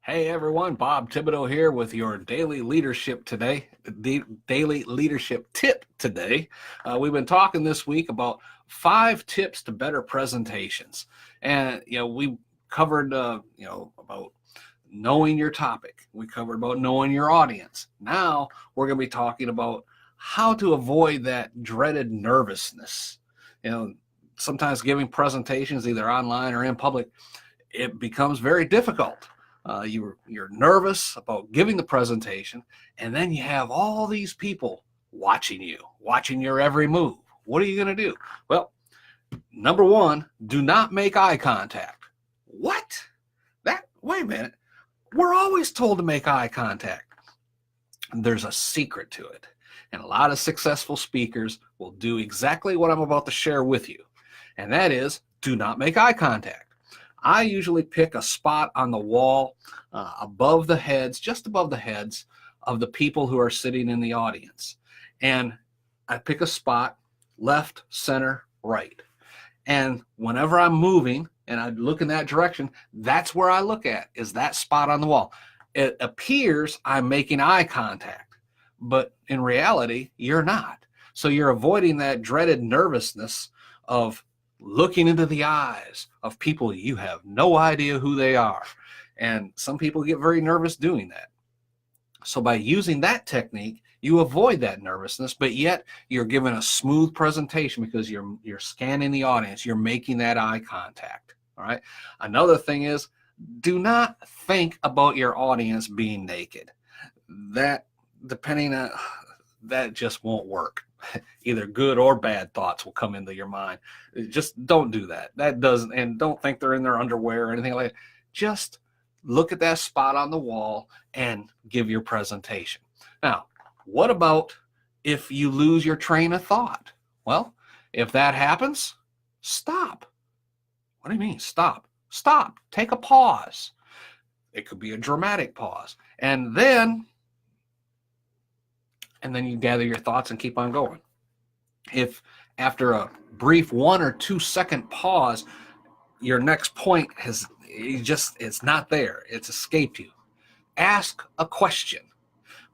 Hey everyone, Bob Thibodeau here with your daily leadership today, daily leadership tip today. We've been talking this week about 5 tips to better presentations. And, we covered, about knowing your topic. We covered about knowing your audience. Now we're going to be talking about how to avoid that dreaded nervousness. Sometimes giving presentations either online or in public, it becomes very difficult. You're nervous about giving the presentation, and then you have all these people watching your every move. What are you going to do? Well, number one, do not make eye contact. What? Wait a minute. We're always told to make eye contact. There's a secret to it. And a lot of successful speakers will do exactly what I'm about to share with you. And that is, do not make eye contact. I usually pick a spot on the wall above the heads, just above the heads of the people who are sitting in the audience. And I pick a spot, left, center, right. And whenever I'm moving and I look in that direction, that's where I look at, is that spot on the wall. It appears I'm making eye contact, but in reality, you're not. So you're avoiding that dreaded nervousness of looking into the eyes of people you have no idea who they are. And some people get very nervous doing that. So by using that technique, you avoid that nervousness, but yet you're given a smooth presentation because you're scanning the audience, you're making that eye contact. All right. Another thing is, do not think about your audience being naked. That just won't work. Either good or bad thoughts will come into your mind. Just don't do that. And don't think they're in their underwear or anything like that. Just look at that spot on the wall and give your presentation. Now, what about if you lose your train of thought? Well, if that happens, stop. What do you mean, stop? Stop. Take a pause. It could be a dramatic pause. And then you gather your thoughts and keep on going. If after a brief 1 or 2 second pause, your next point it's not there, it's escaped you, ask a question.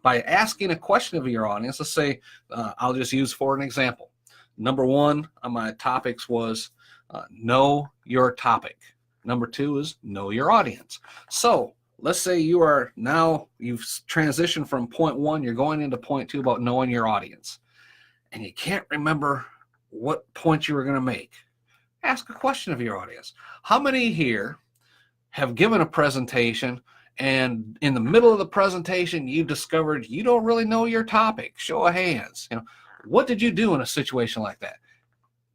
By asking a question of your audience, let's say, I'll just use for an example. Number 1 on my topics was know your topic. Number 2 is know your audience. So let's say you've transitioned from point 1, you're going into point 2 about knowing your audience, and you can't remember what point you were going to make. Ask a question of your audience. How many here have given a presentation and in the middle of the presentation you discovered you don't really know your topic? Show of hands. What did you do in a situation like that?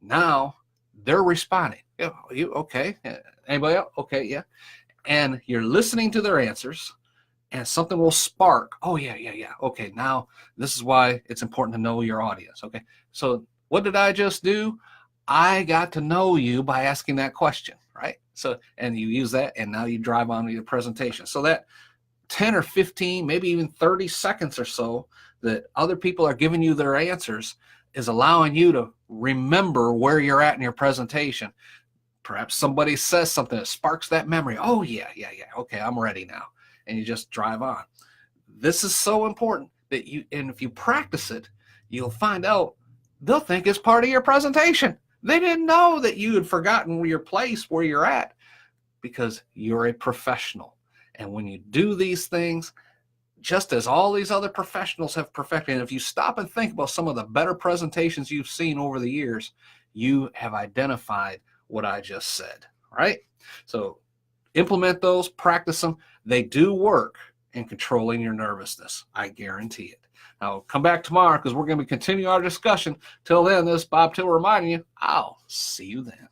Now they're responding. You okay? Anybody else? Okay, yeah. And you're listening to their answers, and something will spark. Oh, yeah. Okay, now this is why it's important to know your audience. Okay, so what did I just do? I got to know you by asking that question, right? So, and you use that, and now you drive on to your presentation. So that 10 or 15, maybe even 30 seconds or so that other people are giving you their answers is allowing you to remember where you're at in your presentation. Perhaps somebody says something that sparks that memory. Oh, yeah. Okay, I'm ready now. And you just drive on. This is so important that if you practice it, you'll find out they'll think it's part of your presentation. They didn't know that you had forgotten your place where you're at because you're a professional. And when you do these things, just as all these other professionals have perfected, and if you stop and think about some of the better presentations you've seen over the years, you have identified what I just said, right? So implement those, practice them. They do work in controlling your nervousness. I guarantee it. Now, come back tomorrow because we're going to continue our discussion. Till then, this is Bob Till reminding you, I'll see you then.